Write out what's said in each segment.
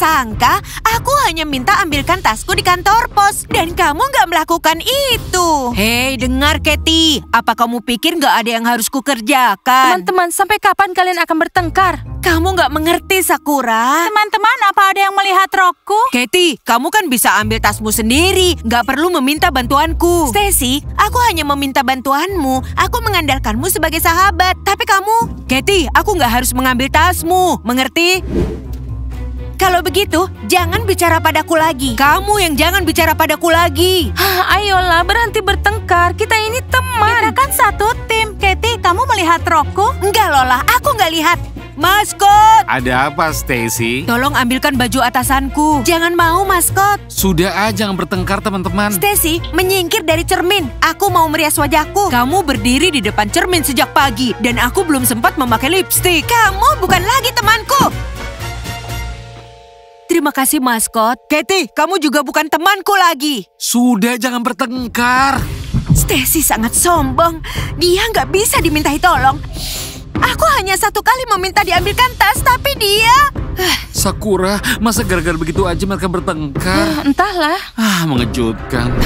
sangka aku hanya minta ambilkan tasku di kantor pos. Dan kamu nggak melakukan itu. Hei, dengar Katie. Apa kamu pikir nggak ada yang harus kukerjakan? Teman-teman, sampai kapan kalian akan bertengkar? Kamu nggak mengerti, Sakura. Teman-teman, apa ada yang melihat rokku? Katie, kamu kan bisa ambil tasmu sendiri. Nggak perlu meminta bantuanku. Stacy, aku hanya meminta bantuanmu. Aku mengandalkanmu sebagai sahabat. Tapi kamu... Katie, aku nggak harus mengambil tasmu. Mengerti? Kalau begitu, jangan bicara padaku lagi. Kamu yang jangan bicara padaku lagi. Ayolah, berhenti bertengkar. Kita ini teman. Kita kan satu tim. Katie, kamu melihat rokku? Enggak, Lola. Aku nggak lihat. Maskot! Ada apa, Stacy? Tolong ambilkan baju atasanku. Jangan mau, maskot. Sudah aja jangan bertengkar, teman-teman. Stacy, menyingkir dari cermin. Aku mau merias wajahku. Kamu berdiri di depan cermin sejak pagi. Dan aku belum sempat memakai lipstik. Kamu bukan lagi temanku. Terima kasih, maskot. Katie, kamu juga bukan temanku lagi. Sudah jangan bertengkar. Stacy sangat sombong. Dia nggak bisa dimintai tolong. Aku hanya satu kali meminta diambilkan tas, tapi dia... Sakura, masa gara-gara begitu aja mereka bertengkar? Entahlah. Mengejutkan.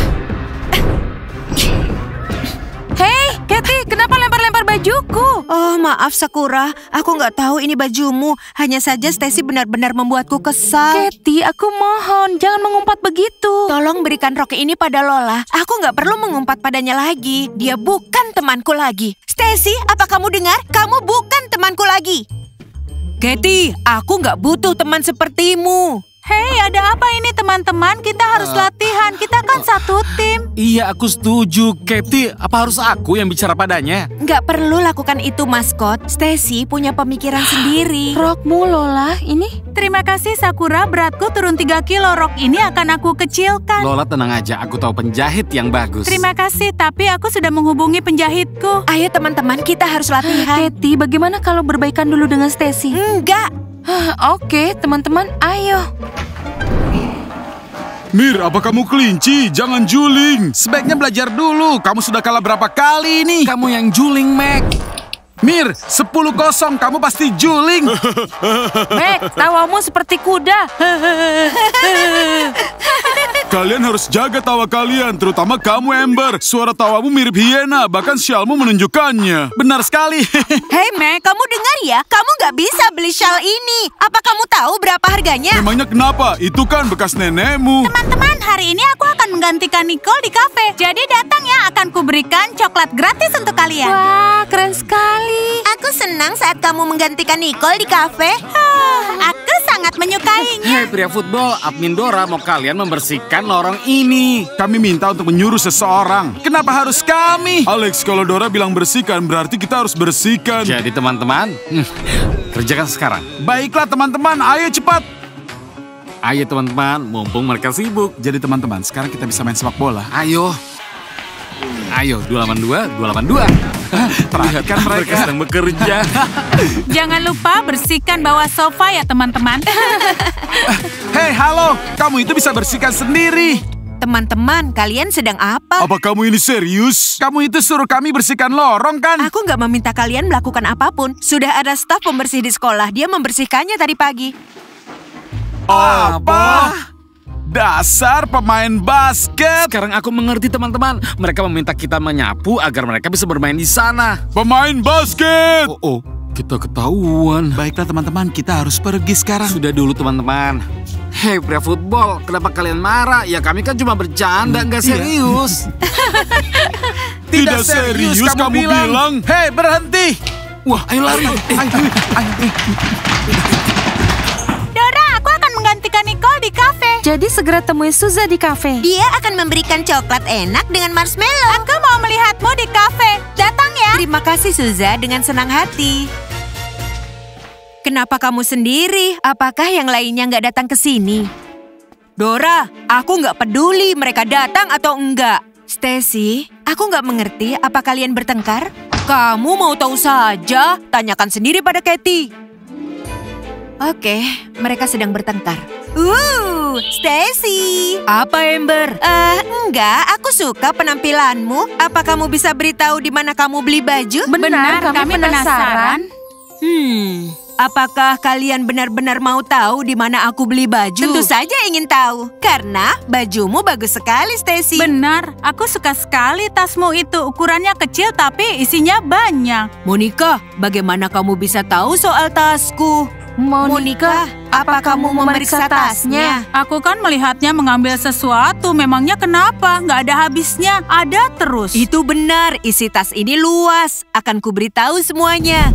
Hei, Katie, kenapa lempar-lempar bajuku? Oh, maaf Sakura. Aku nggak tahu ini bajumu. Hanya saja Stacy benar-benar membuatku kesal. Katie, aku mohon, jangan mengumpat begitu. Tolong berikan rok ini pada Lola. Aku nggak perlu mengumpat padanya lagi. Dia bukan temanku lagi. Stacy, apa kamu dengar? Kamu bukan temanku lagi. Katie, aku nggak butuh teman sepertimu. Hei, ada apa ini teman-teman? Kita harus latihan. Kita kan satu tim. Iya, aku setuju. Katie, apa harus aku yang bicara padanya? Nggak perlu lakukan itu, maskot. Stacy punya pemikiran sendiri. Rokmu, Lola, ini? Terima kasih, Sakura. Beratku turun 3 kilo. Rok ini akan aku kecilkan. Lola, tenang aja. Aku tahu penjahit yang bagus. Terima kasih, tapi aku sudah menghubungi penjahitku. Ayo teman-teman, kita harus latihan. Katie, bagaimana kalau berbaikan dulu dengan Stacy? Enggak. Oke, teman-teman, ayo. Mir, apa kamu kelinci? Jangan juling. Sebaiknya belajar dulu. Kamu sudah kalah berapa kali ini? Kamu yang juling, Mac. Mir, 10-0. Kamu pasti juling. Mac, tawamu seperti kuda. Kalian harus jaga tawa kalian, terutama kamu, Ember. Suara tawamu mirip hiena, bahkan sialmu menunjukkannya. Benar sekali. Hei, Mac, kamu dengar ya? Kamu nggak bisa beli shawl ini. Apa kamu tahu berapa harganya? Memangnya kenapa? Itu kan bekas nenekmu. Teman-teman, hari ini aku akan menggantikan Nicole di kafe. Jadi datang ya, akan kuberikan coklat gratis untuk kalian. Wah, keren sekali. Aku senang saat kamu menggantikan Nicole di kafe. Aku sangat menyukainya. Hei, pria football, admin Dora mau kalian membersihkan lorong ini. Kami minta untuk menyuruh seseorang. Kenapa harus kami? Alex, kalau Dora bilang bersihkan, berarti kita harus bersihkan. Jadi teman-teman, kerjakan sekarang. Baiklah teman-teman, ayo cepat. Ayo teman-teman, mumpung mereka sibuk. Jadi teman-teman, sekarang kita bisa main sepak bola. Ayo. Ayo, 282, 282. Perhatikan mereka sedang bekerja. Jangan lupa bersihkan bawah sofa ya teman-teman. Hei, halo. Kamu itu bisa bersihkan sendiri. Teman-teman, kalian sedang apa? Apa kamu ini serius? Kamu itu suruh kami bersihkan lorong kan? Aku nggak meminta kalian melakukan apapun. Sudah ada staf pembersih di sekolah. Dia membersihkannya tadi pagi. Apa? Dasar pemain basket. Sekarang aku mengerti teman-teman. Mereka meminta kita menyapu agar mereka bisa bermain di sana. Pemain basket. Oh, kita ketahuan. Baiklah teman-teman, kita harus pergi sekarang. Sudah dulu teman-teman. Hei pria football, kenapa kalian marah? Ya kami kan cuma bercanda, nggak serius. Tidak serius kamu bilang. Hei, berhenti. Wah, ayo lari. Dora, aku akan menggantikan Nicole di kafe. Jadi segera temui Suza di kafe. Dia akan memberikan coklat enak dengan marshmallow. Aku mau melihatmu di kafe. Datang ya. Terima kasih, Suza, dengan senang hati. Kenapa kamu sendiri? Apakah yang lainnya nggak datang ke sini? Dora, aku nggak peduli mereka datang atau enggak. Stacy, aku nggak mengerti apa kalian bertengkar? Kamu mau tahu saja, tanyakan sendiri pada Katie. Oke, mereka sedang bertengkar. Stacy. Apa, Ember? Enggak, aku suka penampilanmu. Apa kamu bisa beritahu di mana kamu beli baju? Benar, kami penasaran. Apakah kalian benar-benar mau tahu di mana aku beli baju? Tentu saja ingin tahu, karena bajumu bagus sekali, Stacy. Benar, aku suka sekali tasmu itu. Ukurannya kecil tapi isinya banyak. Monica, bagaimana kamu bisa tahu soal tasku? Monica, apa kamu memeriksa tasnya? Aku kan melihatnya mengambil sesuatu. Memangnya kenapa? Nggak ada habisnya. Ada terus. Itu benar, isi tas ini luas. Akan kuberitahu semuanya.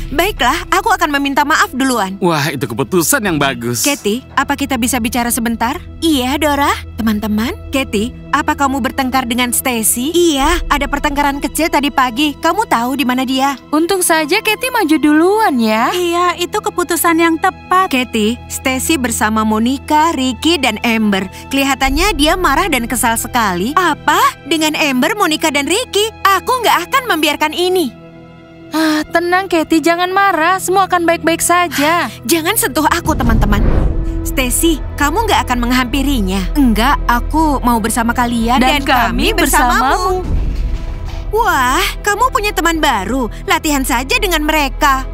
Baiklah, aku akan meminta maaf duluan. Wah, itu keputusan yang bagus. Katie, apa kita bisa bicara sebentar? Iya, Dora. Teman-teman, Katie, apa kamu bertengkar dengan Stacy? Iya, ada pertengkaran kecil tadi pagi. Kamu tahu di mana dia? Untung saja Katie maju duluan ya. Iya, itu keputusan yang tepat. Katie, Stacy bersama Monica, Ricky, dan Amber. Kelihatannya dia marah dan kesal sekali. Apa? Dengan Amber, Monica, dan Ricky? Aku nggak akan membiarkan ini. Tenang Katie, jangan marah. Semua akan baik-baik saja. Jangan sentuh aku, teman-teman. Stacy, kamu nggak akan menghampirinya. Enggak, aku mau bersama kalian Dan kami bersamamu. Wah, kamu punya teman baru. Latihan saja dengan mereka.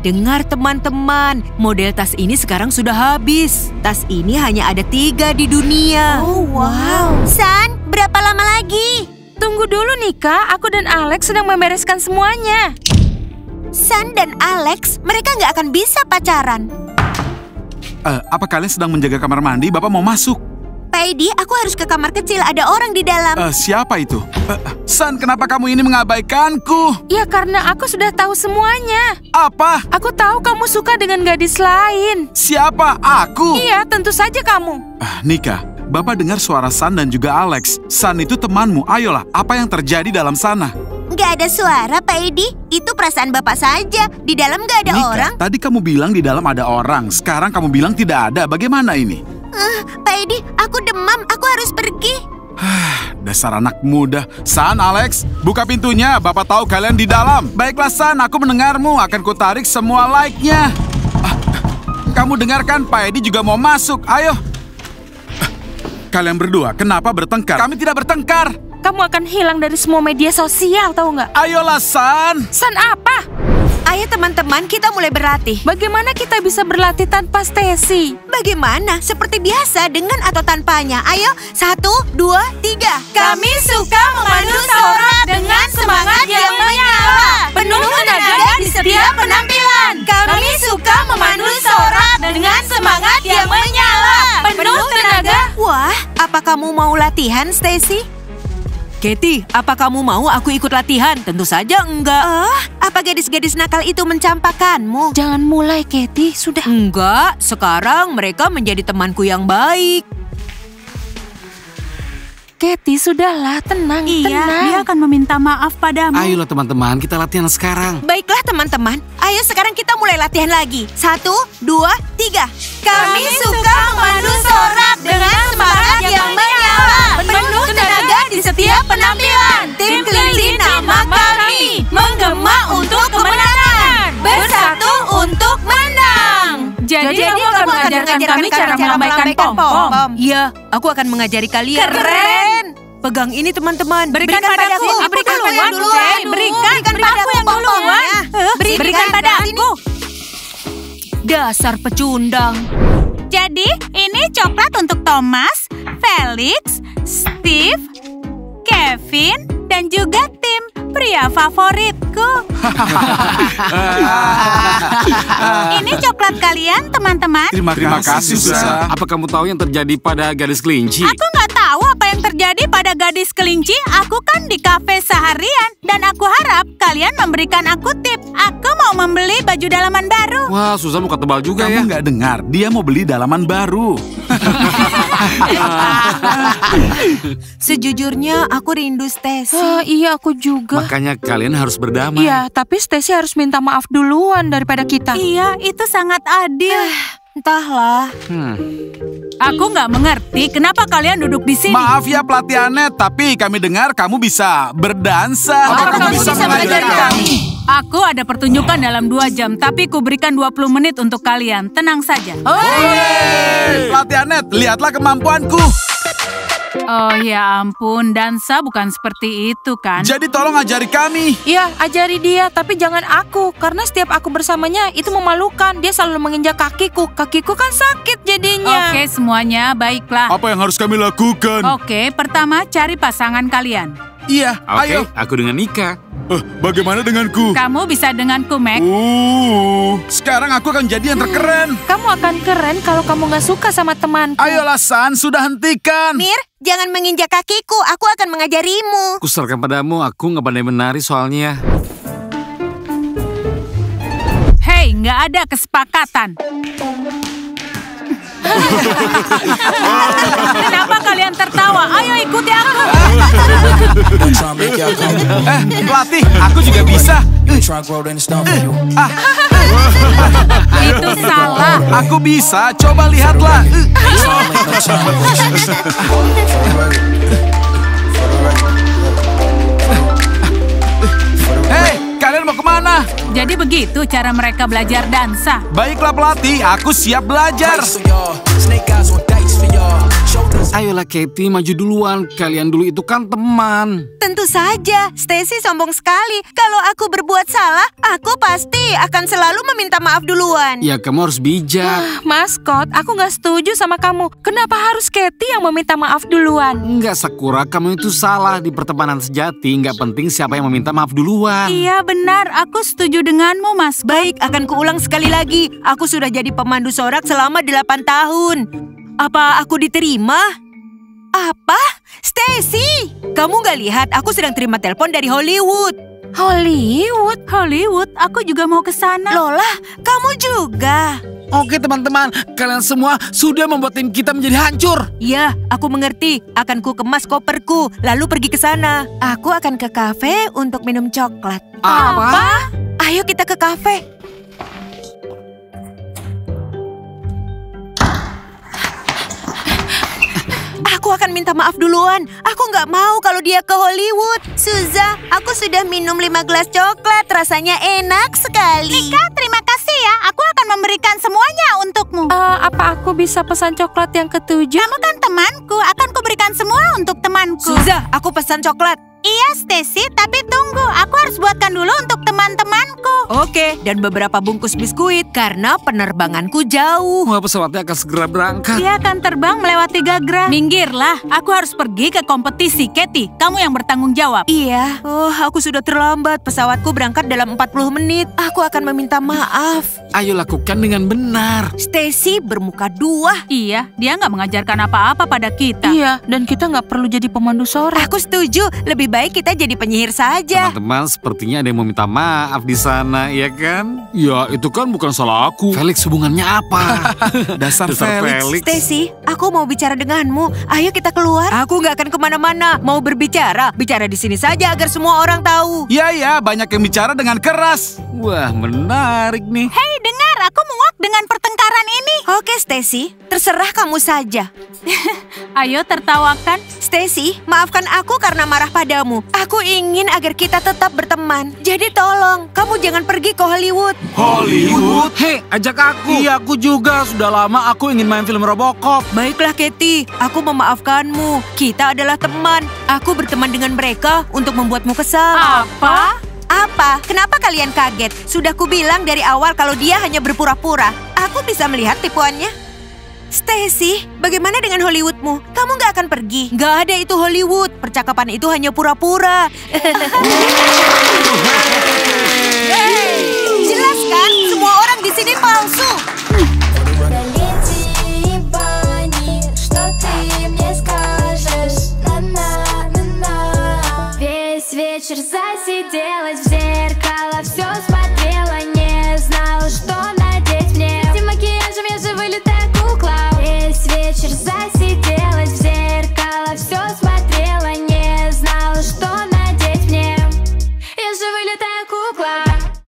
Dengar teman-teman, model tas ini sekarang sudah habis. Tas ini hanya ada 3 di dunia. Oh, wow. San, berapa lama lagi? Tunggu dulu Nika, aku dan Alex sedang membereskan semuanya. San dan Alex, mereka nggak akan bisa pacaran. Apa kalian sedang menjaga kamar mandi? Bapak mau masuk. Pak Edi, aku harus ke kamar kecil, ada orang di dalam. Siapa itu? San, kenapa kamu ini mengabaikanku? Ya karena aku sudah tahu semuanya. Apa? Aku tahu kamu suka dengan gadis lain. Siapa? Aku? Iya, tentu saja kamu. Nika, Bapak dengar suara San dan juga Alex. San itu temanmu. Ayolah, apa yang terjadi dalam sana? Nggak ada suara, Pak Edi. Itu perasaan Bapak saja. Di dalam nggak ada Nika, orang. tadi kamu bilang di dalam ada orang. Sekarang kamu bilang tidak ada. Bagaimana ini? Pak Edi, aku demam. Aku harus pergi. Dasar anak muda. San, Alex, buka pintunya. Bapak tahu kalian di dalam. Baiklah San, aku mendengarmu. Akan kutarik semua like-nya. Kamu dengarkan, Pak Edi juga mau masuk. Ayo. Kalian berdua, kenapa bertengkar? Kami tidak bertengkar. Kamu akan hilang dari semua media sosial, tahu nggak? Ayolah, San. San apa? Ayo teman-teman, kita mulai berlatih. Bagaimana kita bisa berlatih tanpa Stacy? Bagaimana? Seperti biasa, dengan atau tanpanya. Ayo, 1, 2, 3. Kami suka memandu sorak dengan semangat yang menyala, penuh tenaga di setiap penampilan. Kami suka memandu sorak dengan semangat yang menyala, penuh tenaga. Wah, apa kamu mau latihan, Stacy? Katie, apa kamu mau aku ikut latihan? Tentu saja enggak. Apa gadis-gadis nakal itu mencampakkanmu? Jangan mulai, Katie. Sudah. Enggak, sekarang mereka menjadi temanku yang baik. Katie, sudahlah. Tenang, Iya, tenang. dia akan meminta maaf padamu. Ayolah teman-teman, kita latihan sekarang. Baiklah teman-teman, ayo sekarang kita mulai latihan lagi. 1, 2, 3. Kami suka memandu sorak dengan semangat yang menyala, penuh tenaga di setiap penampilan. Tim kelinci nama kami, menggema untuk kemenangan, bersatu untuk menang. Jadi kamu akan mengajarkan kami cara melambaikan pom-pom. Iya, aku akan mengajari kalian. Keren. Pegang ini teman-teman. Berikan padaku. Aku Berikan duluan. Berikan padaku yang duluan. Berikan padaku. Dasar pecundang. Jadi, ini coklat untuk Thomas, Felix, Steve, Kevin, dan juga Tim, pria favoritku. Ini coklat kalian, teman-teman. Terima kasih, Susa. Apa kamu tahu yang terjadi pada gadis kelinci? Aku nggak tahu apa yang terjadi pada gadis kelinci. Aku kan di kafe seharian. Dan aku harap kalian memberikan aku tip. Aku mau membeli baju dalaman baru. Wah, Susa muka tebal juga ya. Kamu nggak dengar, dia mau beli dalaman baru. Sejujurnya aku rindu Stacy. Iya, aku juga. Makanya kalian harus berdamai. Iya, tapi Stacy harus minta maaf duluan daripada kita. Iya, itu sangat adil. Entahlah. Aku nggak mengerti kenapa kalian duduk di sini. Maaf ya pelatihannya, tapi kami dengar kamu bisa berdansa. Apakah kamu bisa mengajari kami? Aku ada pertunjukan dalam 2 jam, tapi kuberikan 20 menit untuk kalian. Tenang saja. Pelatihannya, lihatlah kemampuanku. Oh ya ampun, dansa bukan seperti itu kan? Jadi tolong ajari kami. Iya, ajari dia, tapi jangan aku. Karena setiap aku bersamanya itu memalukan. Dia selalu menginjak kakiku. Kakiku kan sakit jadinya. Oke, semuanya baiklah. Apa yang harus kami lakukan? Oke, pertama cari pasangan kalian. Iya, ayo. Aku dengan Nika. Bagaimana denganku? Kamu bisa denganku, Mac. Sekarang aku akan jadi yang terkeren. Kamu akan keren kalau kamu gak suka sama temanku. Ayolah, San, sudah hentikan. Mir, jangan menginjak kakiku. Aku akan mengajarimu. Kuserahkan padamu, aku nggak pandai menari soalnya. Hei, nggak ada kesepakatan. Kenapa kalian tertawa? Ayo ikuti aku. Pelatih, aku juga bisa. Itu salah. Aku bisa, coba lihatlah. Hei, kalian mau kemana? Jadi begitu cara mereka belajar dansa. Baiklah pelatih, aku siap belajar. Ayolah Katie, maju duluan. Kalian dulu itu kan teman. Tentu saja, Stacy sombong sekali. Kalau aku berbuat salah, aku pasti akan selalu meminta maaf duluan. Ya kamu harus bijak. Maskot, aku gak setuju sama kamu. Kenapa harus Katie yang meminta maaf duluan? Enggak, Sakura, kamu itu salah. Di pertemanan sejati, nggak penting siapa yang meminta maaf duluan. Iya benar, aku setuju denganmu, Mas. Baik, akan kuulang sekali lagi. Aku sudah jadi pemandu sorak selama 8 tahun. Apa aku diterima? Apa? Stacy, kamu gak lihat aku sedang terima telepon dari Hollywood. Hollywood? Hollywood, aku juga mau ke sana. Lola, kamu juga. Oke teman-teman, kalian semua sudah membuat tim kita menjadi hancur. Ya, aku mengerti. Akan ku kemas koperku, lalu pergi ke sana. Aku akan ke kafe untuk minum coklat. Apa? Ayo kita ke kafe. Aku akan minta maaf duluan. Aku nggak mau kalau dia ke Hollywood. Suza, aku sudah minum 5 gelas coklat. Rasanya enak sekali. Nika, terima kasih ya. Aku akan memberikan semuanya untukmu. Apa aku bisa pesan coklat yang ke-7? Kamu kan temanku. Akan kuberikan semua untuk temanku. Suza, aku pesan coklat. Iya, Stacy, tapi tunggu. Aku harus buatkan dulu untuk teman-temanku. Oke, dan beberapa bungkus biskuit karena penerbanganku jauh. Wah, pesawatnya akan segera berangkat. Dia akan terbang melewati Gagra. Minggirlah, aku harus pergi ke kompetisi. Katie, kamu yang bertanggung jawab. Iya, aku sudah terlambat. Pesawatku berangkat dalam 40 menit. Aku akan meminta maaf. Ayo lakukan dengan benar. Stacy bermuka 2. Iya, dia nggak mengajarkan apa-apa pada kita. Iya, dan kita nggak perlu jadi pemandu sorak. Aku setuju, lebih baik kita jadi penyihir saja. Teman-teman, sepertinya ada yang mau minta maaf di sana, ya kan? Ya, itu kan bukan salah aku. Felix, hubungannya apa? Dasar Felix. Stacy, aku mau bicara denganmu. Ayo kita keluar. Aku nggak akan kemana-mana. Mau berbicara, bicara di sini saja agar semua orang tahu. Ya, banyak yang bicara dengan keras. Wah, menarik nih. Hei, dengar, aku muak dengan pertengkaran ini. Oke, Stacy, terserah kamu saja. Ayo tertawakan. Stacy, maafkan aku karena marah padamu. Aku ingin agar kita tetap berteman. Jadi tolong, kamu jangan pergi ke Hollywood. Hollywood? Hei, ajak aku. Iya, aku juga. Sudah lama aku ingin main film Robocop. Baiklah, Katie. Aku memaafkanmu. Kita adalah teman. Aku berteman dengan mereka untuk membuatmu kesal. Apa? Apa? Kenapa kalian kaget? Sudah kubilang dari awal kalau dia hanya berpura-pura. Aku bisa melihat tipuannya. Stacy, bagaimana dengan Hollywoodmu? Kamu nggak akan pergi. Nggak ada itu Hollywood. Percakapan itu hanya pura-pura. Jelas kan? Semua orang di sini palsu. Весь вечер засиделась в зеркало, все